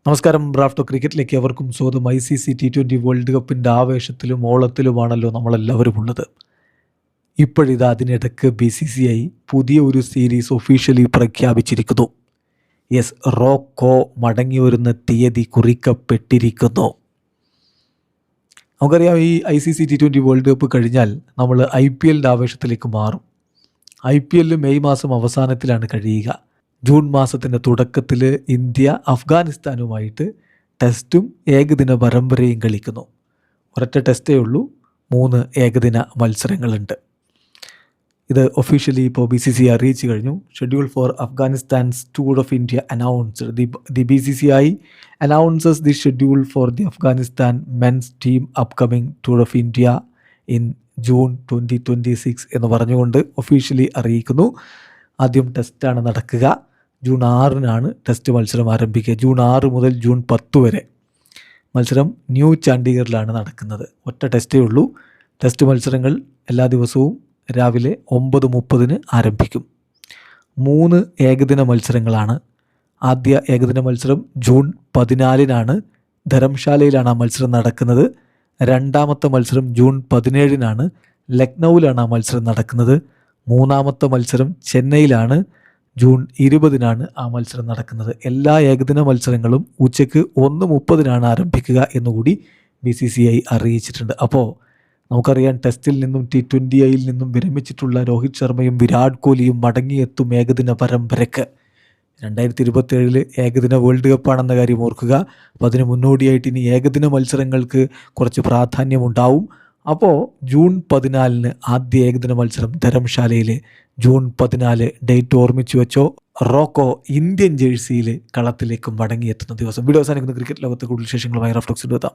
നമസ്കാരം. റാഫ്റ്റോ ക്രിക്കറ്റിലേക്ക് അവർക്കും സ്വാഗതം. ICC T20 വേൾഡ് കപ്പിൻ്റെ ആവേശത്തിലും ഓളത്തിലുമാണല്ലോ നമ്മളെല്ലാവരും ഉള്ളത്. ഇപ്പോഴിതാ അതിനിടയ്ക്ക് BCCI പുതിയ ഒരു സീരീസ് ഒഫീഷ്യലി പ്രഖ്യാപിച്ചിരിക്കുന്നു. യെസ്, റോക്കോ മടങ്ങി വരുന്ന തീയതി കുറിക്കപ്പെട്ടിരിക്കുന്നു. നമുക്കറിയാം, ഈ ICC T20 വേൾഡ് കപ്പ് കഴിഞ്ഞാൽ നമ്മൾ IPLൻ്റെ ആവേശത്തിലേക്ക് മാറും. IPL മെയ് മാസം അവസാനത്തിലാണ് കഴിയുക. ജൂൺ മാസത്തിൻ്റെ തുടക്കത്തിൽ ഇന്ത്യ അഫ്ഗാനിസ്ഥാനുമായിട്ട് ടെസ്റ്റും ഏകദിന പരമ്പരയും കളിക്കുന്നു. ഒരൊറ്റ ടെസ്റ്റേ ഉള്ളൂ, 3 ഏകദിന മത്സരങ്ങളുണ്ട്. ഇത് ഒഫീഷ്യലി ഇപ്പോൾ BCCI അറിയിച്ചു കഴിഞ്ഞു. Schedule for Afghanistan's tour of India announced. The BCCI announces the schedule for the Afghanistan men's team upcoming tour of India in June 2026 എന്ന് പറഞ്ഞുകൊണ്ട് ഒഫീഷ്യലി അറിയിക്കുന്നു. ആദ്യം ടെസ്റ്റാണ് നടക്കുക. ജൂൺ 6-നാണ് ടെസ്റ്റ് മത്സരം ആരംഭിക്കുക. ജൂൺ 6 മുതൽ ജൂൺ 10 വരെ മത്സരം ന്യൂ ചണ്ഡീഗറിലാണ് നടക്കുന്നത്. ഒറ്റ ടെസ്റ്റേ ഉള്ളൂ. ടെസ്റ്റ് മത്സരങ്ങൾ എല്ലാ ദിവസവും രാവിലെ 9:30 ആരംഭിക്കും. 3 ഏകദിന മത്സരങ്ങളാണ്. ആദ്യ ഏകദിന മത്സരം ജൂൺ 14-നാണ്. ധരംശാലയിലാണ് ആ മത്സരം നടക്കുന്നത്. രണ്ടാമത്തെ മത്സരം ജൂൺ 17-നാണ്. ലക്നൗവിലാണ് ആ മത്സരം നടക്കുന്നത്. മൂന്നാമത്തെ മത്സരം ചെന്നൈയിലാണ്. ജൂൺ 20-നാണ് ആ മത്സരം നടക്കുന്നത്. എല്ലാ ഏകദിന മത്സരങ്ങളും ഉച്ചയ്ക്ക് 1:30 ആരംഭിക്കുക എന്നുകൂടി BCCI അറിയിച്ചിട്ടുണ്ട്. അപ്പോൾ നമുക്കറിയാം, ടെസ്റ്റിൽ നിന്നും T20യിൽ നിന്നും വിരമിച്ചിട്ടുള്ള രോഹിത് ശർമ്മയും വിരാട് കോഹ്ലിയും മടങ്ങിയെത്തും ഏകദിന പരമ്പരയ്ക്ക്. 2027 ഏകദിന വേൾഡ് കപ്പാണെന്ന കാര്യം ഓർക്കുക. അപ്പോൾ അതിന് മുന്നോടിയായിട്ട് ഇനി ഏകദിന മത്സരങ്ങൾക്ക് കുറച്ച് പ്രാധാന്യമുണ്ടാവും. അപ്പോൾ ജൂൺ 14-ന് ആദ്യ ഏകദിന മത്സരം ധരംശാലയിൽ. ജൂൺ 14 ഡേറ്റ് ഓർമ്മിച്ചു വെച്ചോ. റോക്കോ ഇന്ത്യൻ ജേഴ്സിയിൽ കളത്തിലേക്ക് മടങ്ങിയെത്തുന്ന ദിവസം. വീഡിയോ അവസാനിക്കുന്ന ക്രിക്കറ്റ് ലോകത്തെ കൂടുതൽ വിശേഷങ്ങളുമായി റാഫ്റ്റോക്സിൽ എത്താം.